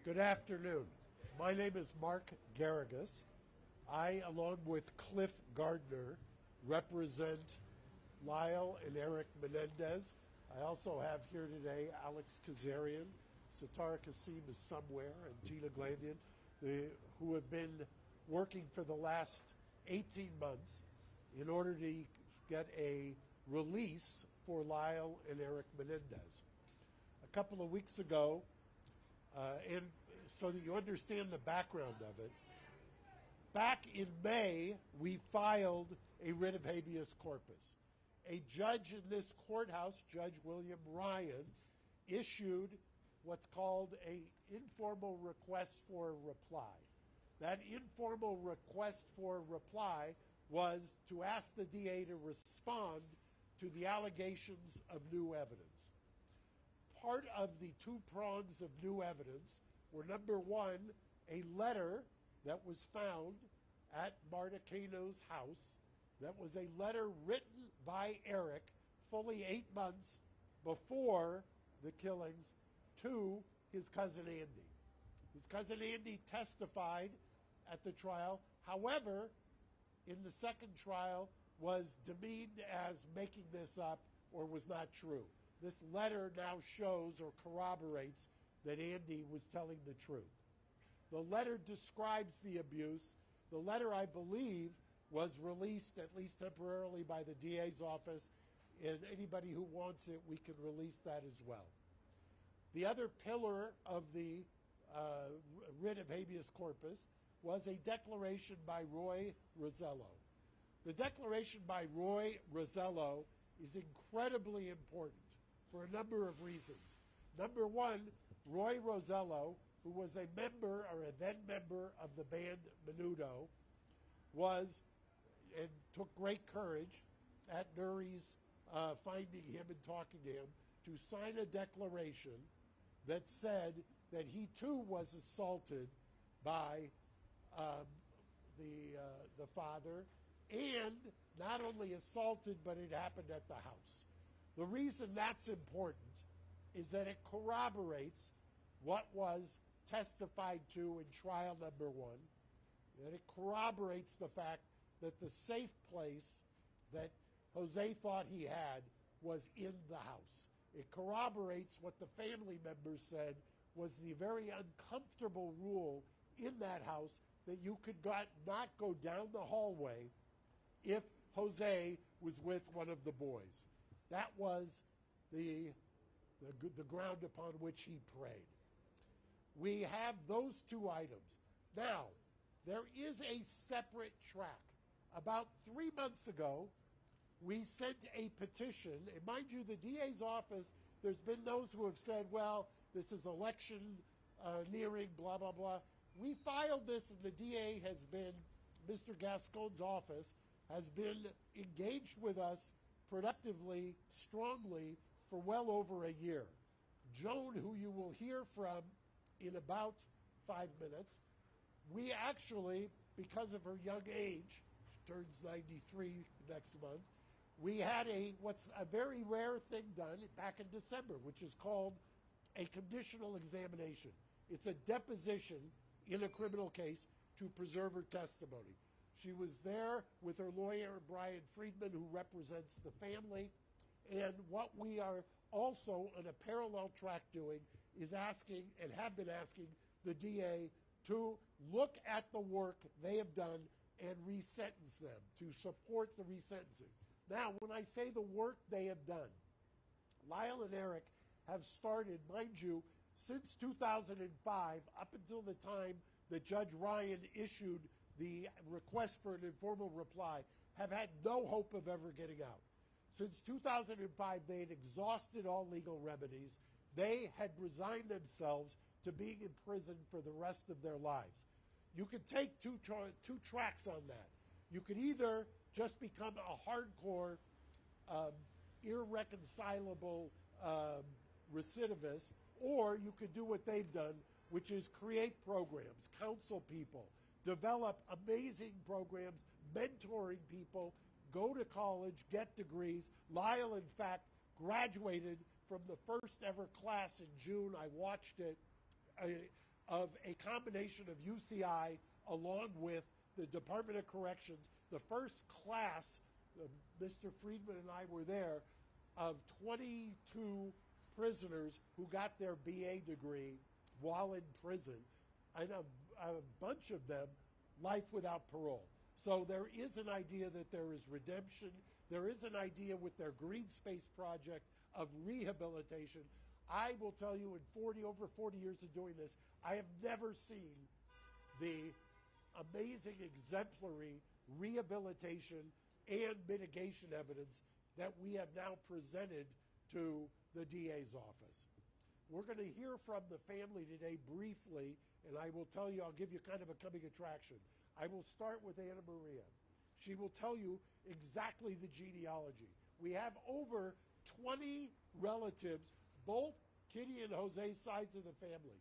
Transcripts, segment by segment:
Good afternoon. My name is Mark Garrigus. I, along with Cliff Gardner, represent Lyle and Eric Menendez. I also have here today Alex Kazarian, Satara Kasim is somewhere, and Tina Glandian, who have been working for the last 18 months in order to get a release for Lyle and Eric Menendez. A couple of weeks ago, and so that you understand the background of it, back in May, we filed a writ of habeas corpus. A judge in this courthouse, Judge William Ryan, issued what's called an informal request for a reply. That informal request for a reply was to ask the DA to respond to the allegations of new evidence. Part of the two prongs of new evidence were, number one, a letter that was found at Marta Cano's house that was a letter written by Eric fully 8 months before the killings to his cousin Andy. His cousin Andy testified at the trial. However, in the second trial, was demeaned as making this up or was not true. This letter now shows or corroborates that Andy was telling the truth. The letter describes the abuse. The letter, I believe, was released, at least temporarily, by the DA's office, and anybody who wants it, we can release that as well. The other pillar of the writ of habeas corpus was a declaration by Roy Rosello. The declaration by Roy Rosello is incredibly important for a number of reasons. Number one, Roy Rosello, who was a member or a then member of the band Menudo, was and took great courage at Nuri's finding him and talking to him to sign a declaration that said that he too was assaulted by the father, and not only assaulted, but it happened at the house. The reason that's important is that it corroborates what was testified to in trial number one, and it corroborates the fact that the safe place that Jose thought he had was in the house. It corroborates what the family members said was the very uncomfortable rule in that house, that you could not go down the hallway if Jose was with one of the boys. That was the ground upon which he prayed. We have those two items. Now, there is a separate track. About 3 months ago, we sent a petition, and mind you, the DA's office, there's been those who have said, well, this is election nearing, blah, blah, blah. We filed this, and the DA has been, Mr. Gascon's office, has been engaged with us productively, strongly, for well over a year. Joan, who you will hear from in about 5 minutes, we actually, because of her young age, she turns 93 next month, we had what's a very rare thing done back in December, which is called a conditional examination. It's a deposition in a criminal case to preserve her testimony. She was there with her lawyer, Brian Fredman, who represents the family. And what we are also on a parallel track doing is asking, and have been asking, the DA to look at the work they have done and resentence them, to support the resentencing. Now, when I say the work they have done, Lyle and Eric have started, mind you, since 2005, up until the time that Judge Ryan issued the request for an informal reply, have had no hope of ever getting out. Since 2005, they had exhausted all legal remedies. They had resigned themselves to being in prison for the rest of their lives. You could take two tracks on that. You could either just become a hardcore, irreconcilable recidivist, or you could do what they've done, which is create programs, counsel people, develop amazing programs, mentoring people, go to college, get degrees. Lyle, in fact, graduated from the first ever class in June. I watched it. of a combination of UCI along with the Department of Corrections, the first class, Mr. Fredman and I were there, of 22 prisoners who got their BA degree while in prison, and a bunch of them life without parole. So there is an idea that there is redemption. There is an idea with their Green Space project of rehabilitation. I will tell you, in over 40 years of doing this, I have never seen the amazing exemplary rehabilitation and mitigation evidence that we have now presented to the DA's office. We're going to hear from the family today briefly, and I will tell you, I'll give you kind of a coming attraction. I will start with Anna Maria. She will tell you exactly the genealogy. We have over 20 relatives, both Kitty and Jose's sides of the family.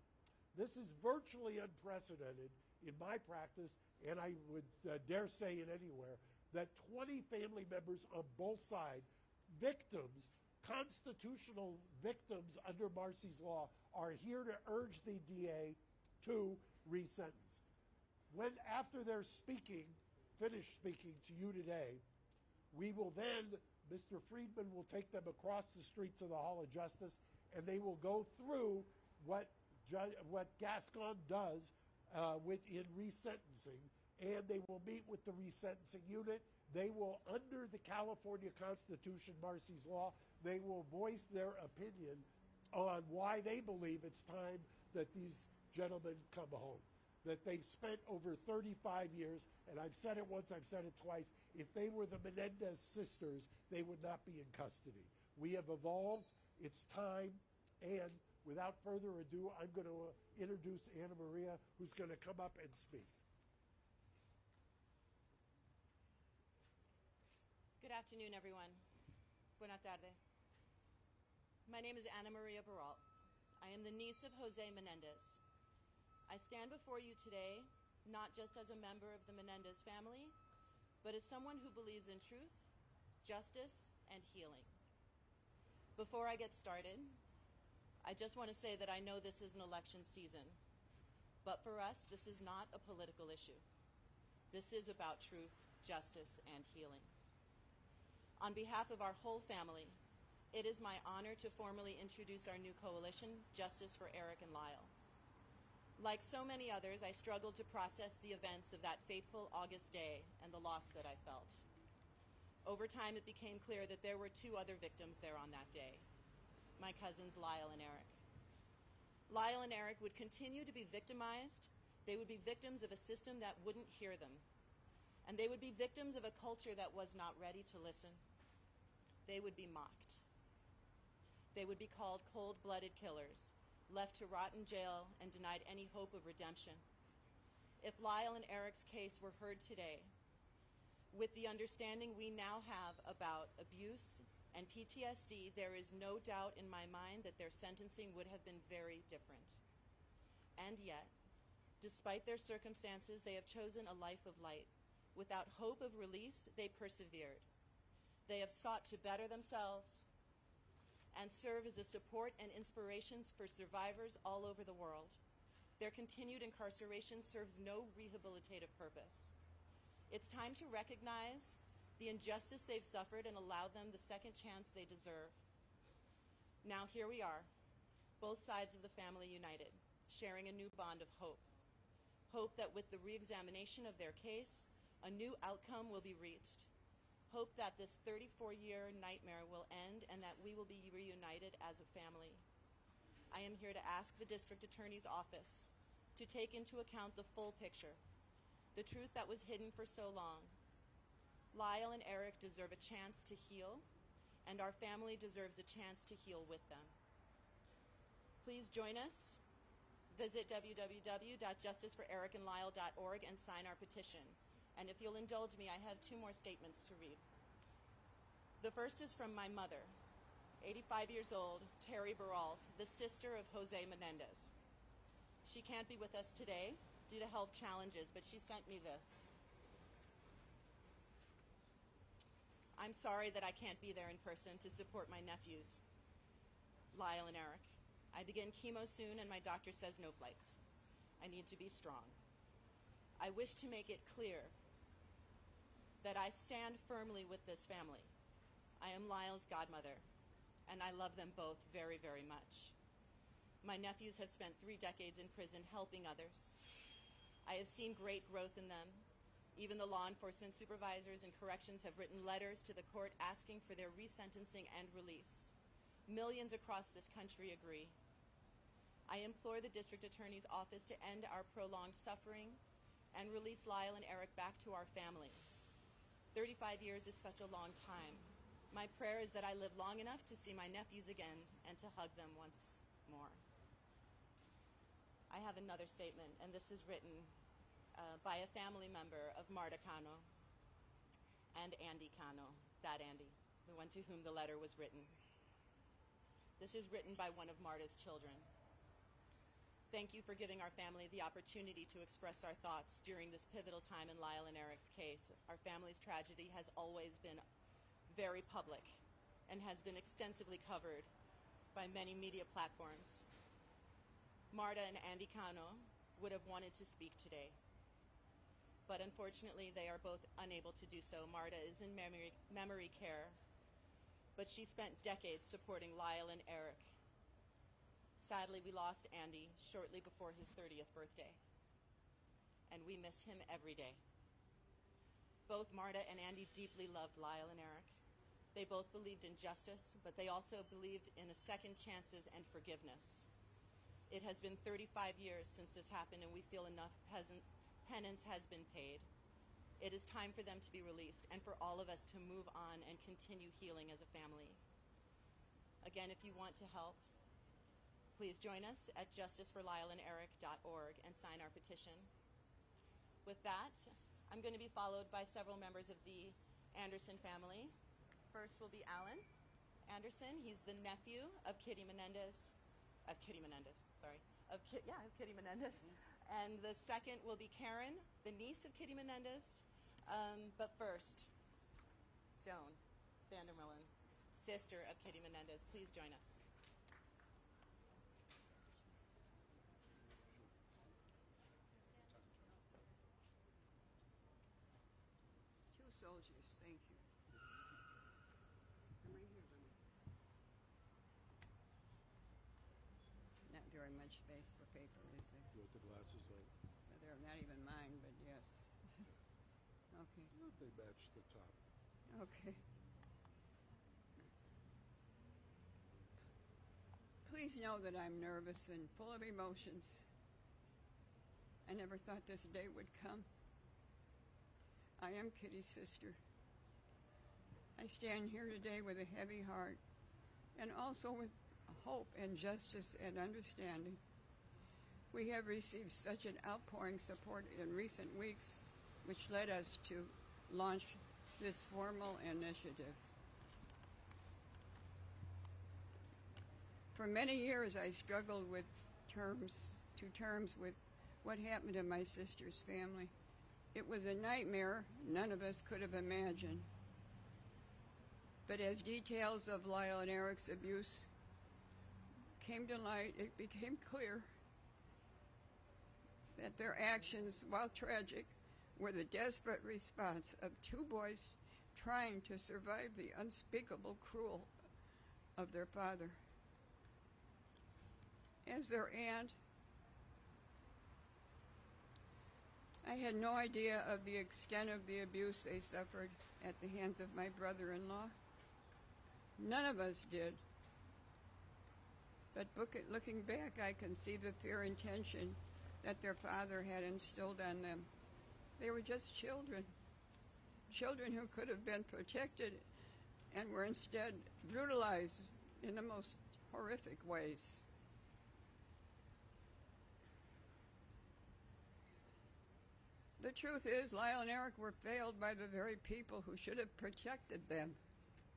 This is virtually unprecedented in my practice, and I would dare say it anywhere, that 20 family members on both sides, victims, constitutional victims under Marcy's law, are here to urge the DA to resentence. When, after they're finished speaking to you today, we will then, Mr. Fredman will take them across the street to the Hall of Justice, and they will go through what Gascon does in resentencing, and they will meet with the resentencing unit. They will, under the California Constitution, Marcy's law, they will voice their opinion on why they believe it's time that these gentlemen come home. That they've spent over 35 years, and I've said it once, I've said it twice, if they were the Menendez sisters, they would not be in custody. We have evolved, it's time, and without further ado, I'm going to introduce Anna Maria, who's going to come up and speak. Good afternoon, everyone. Buenas tardes. My name is Anna Maria Baral. I am the niece of Jose Menendez. I stand before you today not just as a member of the Menendez family, but as someone who believes in truth, justice, and healing. Before I get started, I just want to say that I know this is an election season, but for us, this is not a political issue. This is about truth, justice, and healing. On behalf of our whole family, it is my honor to formally introduce our new coalition, Justice for Eric and Lyle. Like so many others, I struggled to process the events of that fateful August day and the loss that I felt. Over time, it became clear that there were two other victims there on that day, my cousins Lyle and Eric. Lyle and Eric would continue to be victimized. They would be victims of a system that wouldn't hear them. And they would be victims of a culture that was not ready to listen. They would be mocked. They would be called cold-blooded killers, left to rot in jail and denied any hope of redemption. If Lyle and Eric's case were heard today, with the understanding we now have about abuse and PTSD, there is no doubt in my mind that their sentencing would have been very different. And yet, despite their circumstances, they have chosen a life of light. Without hope of release, they persevered. They have sought to better themselves and serve as a support and inspirations for survivors all over the world. Their continued incarceration serves no rehabilitative purpose. It's time to recognize the injustice they've suffered and allow them the second chance they deserve. Now here we are, both sides of the family united, sharing a new bond of hope. Hope that with the re-examination of their case, a new outcome will be reached. Hope that this 34-year nightmare will end and that we will be reunited as a family. I am here to ask the District Attorney's Office to take into account the full picture, the truth that was hidden for so long. Lyle and Eric deserve a chance to heal, and our family deserves a chance to heal with them. Please join us. Visit www.justiceforericandlyle.org and sign our petition. And if you'll indulge me, I have two more statements to read. The first is from my mother, 85 years old, Terry Baral, the sister of Jose Menendez. She can't be with us today due to health challenges, but she sent me this. I'm sorry that I can't be there in person to support my nephews, Lyle and Eric. I begin chemo soon and my doctor says no flights. I need to be strong. I wish to make it clear that I stand firmly with this family. I am Lyle's godmother, and I love them both very, very much. My nephews have spent 3 decades in prison helping others. I have seen great growth in them. Even the law enforcement supervisors and corrections have written letters to the court asking for their resentencing and release. Millions across this country agree. I implore the district attorney's office to end our prolonged suffering and release Lyle and Eric back to our family. 35 years is such a long time. My prayer is that I live long enough to see my nephews again and to hug them once more. I have another statement, and this is written by a family member of Marta Cano and Andy Cano, that Andy, the one to whom the letter was written. This is written by one of Marta's children. Thank you for giving our family the opportunity to express our thoughts during this pivotal time in Lyle and Eric's case. Our family's tragedy has always been very public and has been extensively covered by many media platforms. Marta and Andy Cano would have wanted to speak today, but unfortunately they are both unable to do so. Marta is in memory care, but she spent decades supporting Lyle and Eric. Sadly, we lost Andy shortly before his 30th birthday, and we miss him every day. Both Marta and Andy deeply loved Lyle and Eric. They both believed in justice, but they also believed in a second chances and forgiveness. It has been 35 years since this happened, and we feel enough penance has been paid. It is time for them to be released and for all of us to move on and continue healing as a family. Again, if you want to help, please join us at justiceforlyleanderic.org and sign our petition. With that, I'm going to be followed by several members of the Anderson family. First will be Alan Anderson. He's the nephew of Kitty Menendez. Kitty Menendez. And the second will be Karen, the niece of Kitty Menendez. But first, Joan VanderMullen, sister of Kitty Menendez. Please join us. Soldiers, thank you. Come right here, Bernie. Not very much space for paper, is there? You want the glasses on? They're not even mine, but yes. Okay. They match the top. Okay. Please know that I'm nervous and full of emotions. I never thought this day would come. I am Kitty's sister. I stand here today with a heavy heart and also with hope and justice and understanding. We have received such an outpouring support in recent weeks, which led us to launch this formal initiative. For many years, I struggled with terms with what happened to my sister's family. It was a nightmare none of us could have imagined. But as details of Lyle and Eric's abuse came to light, it became clear that their actions, while tragic, were the desperate response of 2 boys trying to survive the unspeakable cruelty of their father. As their aunt, I had no idea of the extent of the abuse they suffered at the hands of my brother-in-law. None of us did. But looking back, I can see the fear and tension that their father had instilled on them. They were just children who could have been protected and were instead brutalized in the most horrific ways. The truth is, Lyle and Eric were failed by the very people who should have protected them,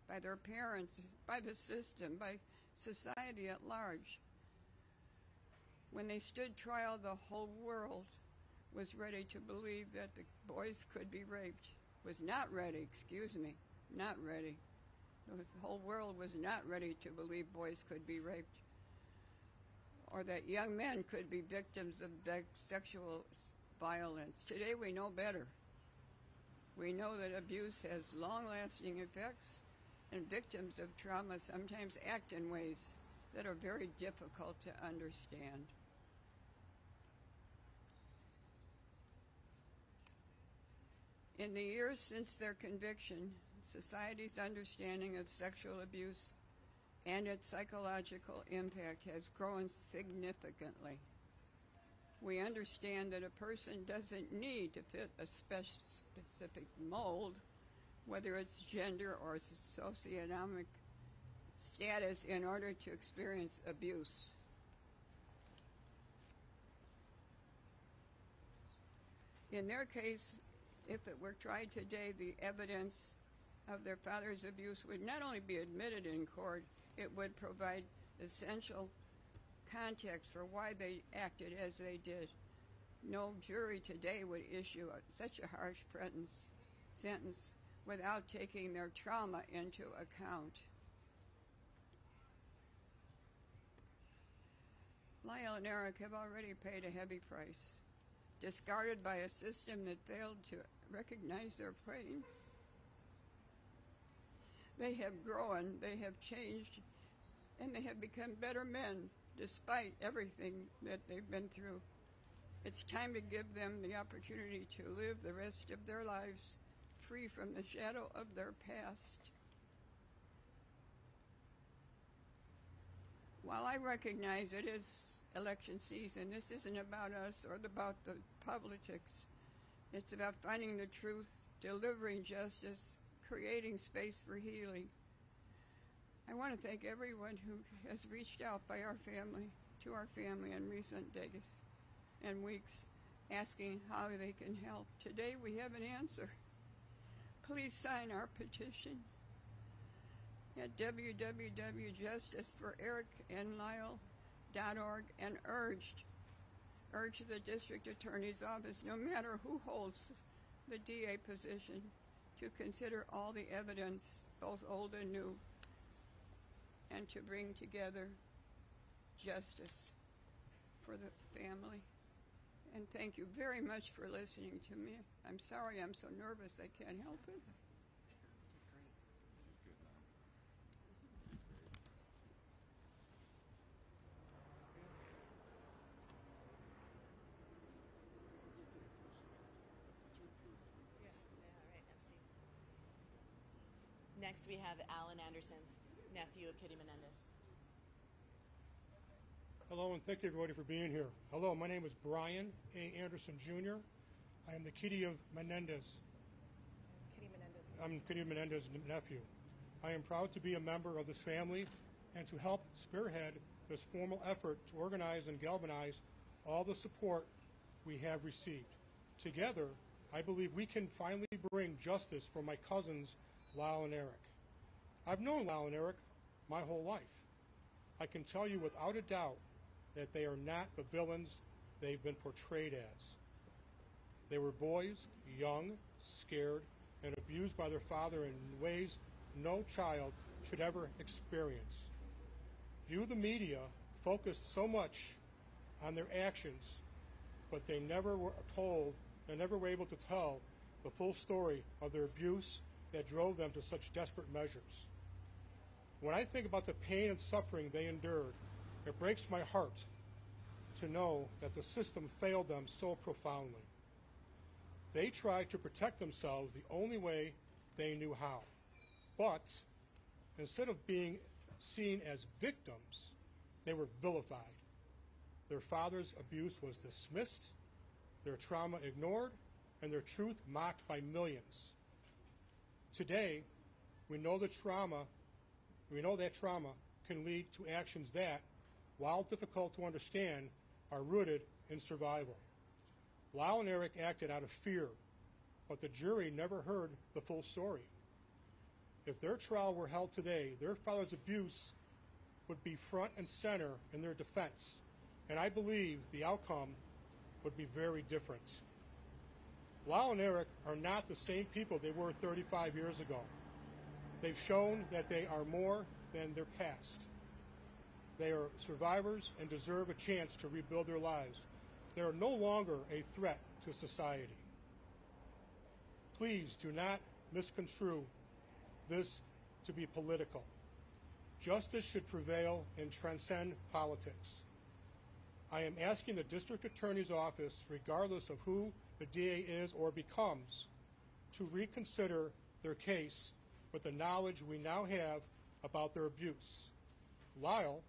by their parents, by the system, by society at large. When they stood trial, the whole world was ready to believe that the boys could be raped. Not ready. The whole world was not ready to believe boys could be raped or that young men could be victims of sexual violence. Today we know better. We know that abuse has long-lasting effects, and victims of trauma sometimes act in ways that are very difficult to understand. In the years since their conviction, society's understanding of sexual abuse and its psychological impact has grown significantly. We understand that a person doesn't need to fit a specific mold, whether it's gender or socioeconomic status, in order to experience abuse. In their case, if it were tried today, the evidence of their father's abuse would not only be admitted in court, it would provide essential context for why they acted as they did. No jury today would issue such a harsh sentence without taking their trauma into account. Lyle and Eric have already paid a heavy price, discarded by a system that failed to recognize their pain. They have grown, they have changed, and they have become better men despite everything that they've been through. It's time to give them the opportunity to live the rest of their lives free from the shadow of their past. While I recognize it is election season, this isn't about us or about the politics. It's about finding the truth, delivering justice, creating space for healing. I want to thank everyone who has reached out to our family in recent days and weeks, asking how they can help. Today we have an answer. Please sign our petition at www.justiceforericandlyle.org and urge the district attorney's office, no matter who holds the DA position, to consider all the evidence, both old and new, and to bring together justice for the family. And thank you very much for listening to me. I'm sorry I'm so nervous I can't help it. Next, we have Alan Anderson, nephew of Kitty Menendez. Hello, and thank you, everybody, for being here. Hello, my name is Brian A. Anderson, Jr. I am the Kitty of Menendez. I'm Kitty Menendez's nephew. I am proud to be a member of this family and to help spearhead this formal effort to organize and galvanize all the support we have received. Together, I believe we can finally bring justice for my cousins, Lyle and Eric. I've known Lyle and Eric my whole life. I can tell you without a doubt that they are not the villains they've been portrayed as. They were boys, young, scared, and abused by their father in ways no child should ever experience. You, the media, focused so much on their actions, but they never were able to tell the full story of their abuse that drove them to such desperate measures. When I think about the pain and suffering they endured, it breaks my heart to know that the system failed them so profoundly. They tried to protect themselves the only way they knew how. But instead of being seen as victims, they were vilified. Their father's abuse was dismissed, their trauma ignored, and their truth mocked by millions. Today, we know that trauma can lead to actions that, while difficult to understand, are rooted in survival. Lyle and Eric acted out of fear, but the jury never heard the full story. If their trial were held today, their father's abuse would be front and center in their defense, and I believe the outcome would be very different. Lyle and Eric are not the same people they were 35 years ago. They've shown that they are more than their past. They are survivors and deserve a chance to rebuild their lives. They are no longer a threat to society. Please do not misconstrue this to be political. Justice should prevail and transcend politics. I am asking the district attorney's office, regardless of who the DA is or becomes, to reconsider their case with the knowledge we now have about their abuse. Lyle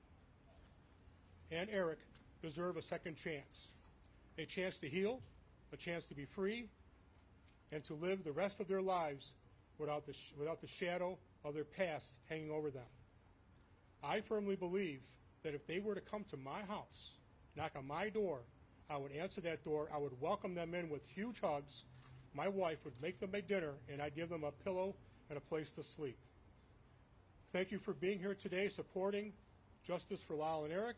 and Eric deserve a second chance to heal, a chance to be free, and to live the rest of their lives without the shadow of their past hanging over them. I firmly believe that if they were to come to my house, knock on my door, I would answer that door, I would welcome them in with huge hugs, my wife would make them a dinner, and I'd give them a pillow and a place to sleep. Thank you for being here today supporting Justice for Lyle and Eric.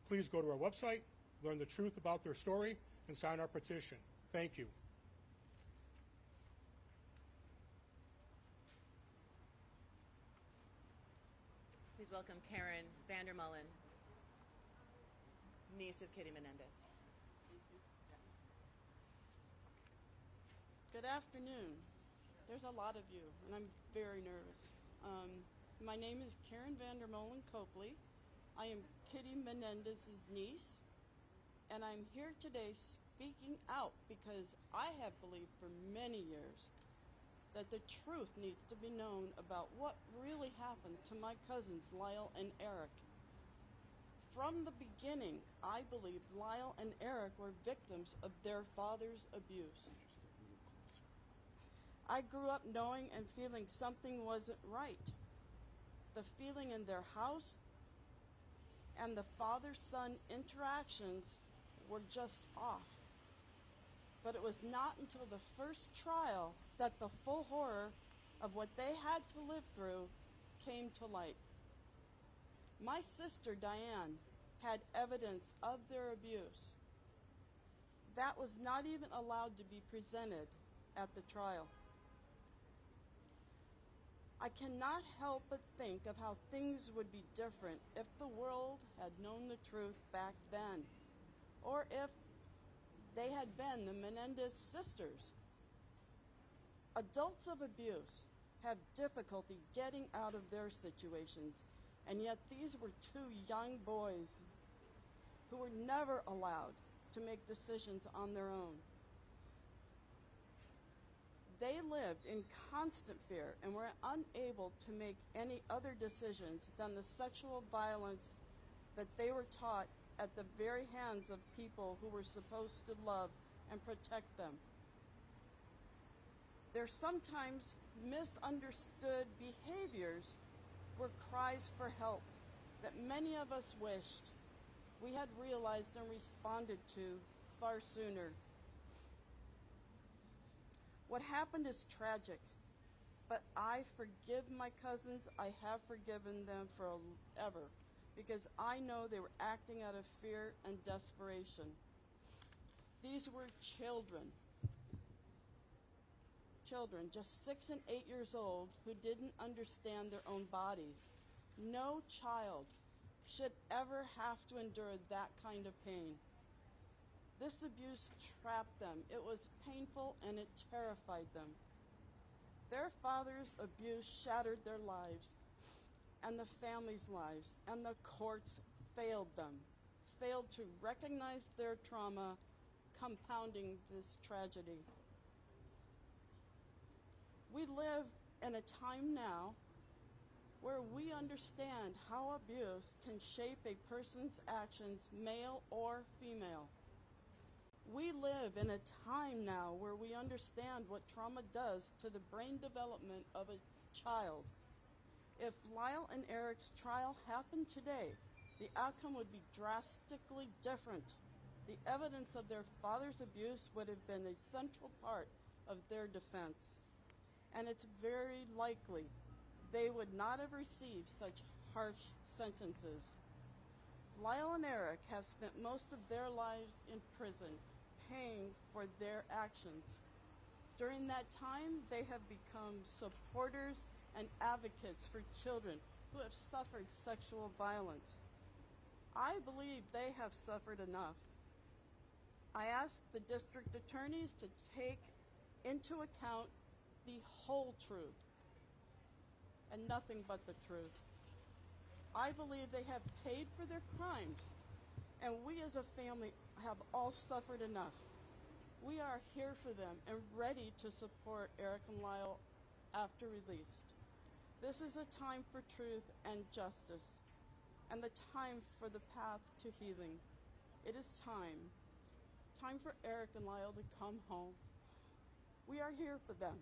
Please go to our website, learn the truth about their story, and sign our petition. Thank you. Please welcome Karen VanderMullen, niece of Kitty Menendez. Good afternoon. There's a lot of you, and I'm very nervous. My name is Karen VanderMullen Copley. I am Kitty Menendez's niece, and I'm here today speaking out because I have believed for many years that the truth needs to be known about what really happened to my cousins Lyle and Eric. From the beginning, I believed Lyle and Eric were victims of their father's abuse. I grew up knowing and feeling something wasn't right. The feeling in their house and the father-son interactions were just off. But it was not until the first trial that the full horror of what they had to live through came to light. My sister Diane had evidence of their abuse. That was not even allowed to be presented at the trial. I cannot help but think of how things would be different if the world had known the truth back then, or if they had been the Menendez sisters. Adults of abuse have difficulty getting out of their situations, and yet these were two young boys who were never allowed to make decisions on their own. They lived in constant fear and were unable to make any other decisions than the sexual violence that they were taught at the very hands of people who were supposed to love and protect them. Their sometimes misunderstood behaviors were cries for help that many of us wished we had realized and responded to far sooner. What happened is tragic, but I forgive my cousins. I have forgiven them forever because I know they were acting out of fear and desperation. These were children, just 6 and 8 years old, who didn't understand their own bodies. No child should ever have to endure that kind of pain. This abuse trapped them. It was painful and it terrified them. Their father's abuse shattered their lives and the family's lives, and the courts failed them, failed to recognize their trauma, compounding this tragedy. We live in a time now where we understand how abuse can shape a person's actions, male or female. We live in a time now where we understand what trauma does to the brain development of a child. If Lyle and Eric's trial happened today, the outcome would be drastically different. The evidence of their father's abuse would have been a central part of their defense. And it's very likely they would not have received such harsh sentences. Lyle and Eric have spent most of their lives in prison, paying for their actions. During that time, they have become supporters and advocates for children who have suffered sexual violence. I believe they have suffered enough. I ask the district attorneys to take into account the whole truth and nothing but the truth. I believe they have paid for their crimes, and we as a family have all suffered enough. We are here for them and ready to support Eric and Lyle after released. This is a time for truth and justice, and the time for the path to healing. It is time for Eric and Lyle to come home. We are here for them.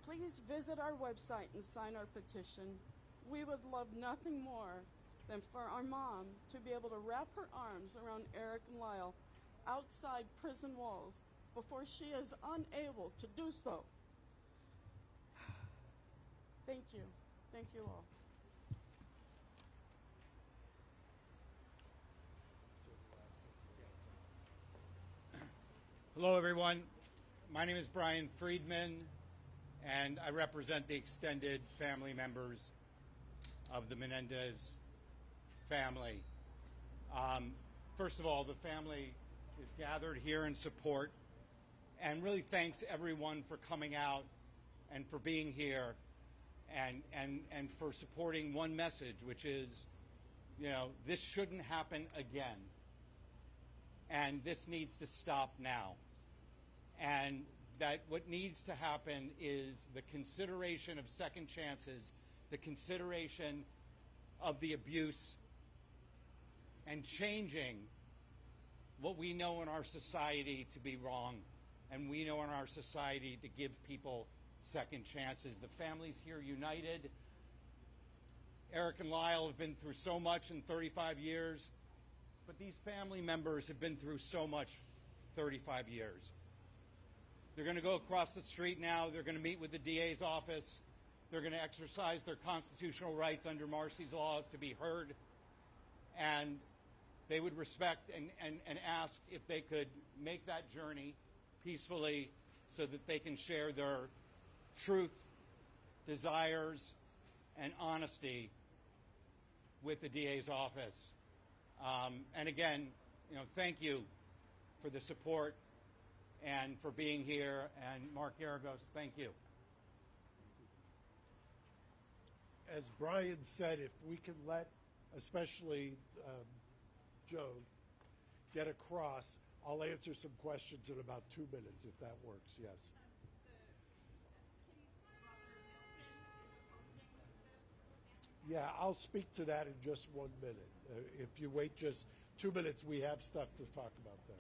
Please visit our website and sign our petition. We would love nothing more than for our mom to be able to wrap her arms around Eric and Lyle outside prison walls before she is unable to do so. Thank you. Thank you all. Hello, everyone. My name is Brian Fredman, and I represent the extended family members of the Menendez family. First of all, the family is gathered here in support, and really thanks everyone for coming out and for being here and for supporting one message, which is, this shouldn't happen again. And this needs to stop now. And that what needs to happen is the consideration of second chances, the consideration of the abuse, and changing what we know in our society to be wrong, and we know in our society to give people second chances. The family's here united. Eric and Lyle have been through so much in 35 years, but these family members have been through so much 35 years. They're going to go across the street now. They're going to meet with the DA's office. They're going to exercise their constitutional rights under Marcy's laws to be heard. And they would respect and ask if they could make that journey peacefully so that they can share their truth, desires, and honesty with the DA's office. And again, thank you for the support and for being here. And Mark Garagos, thank you. As Brian said, if we can let, especially Joan, get across, I'll answer some questions in about 2 minutes, if that works. Yes. Yeah, I'll speak to that in just 1 minute. If you wait just 2 minutes, we have stuff to talk about there.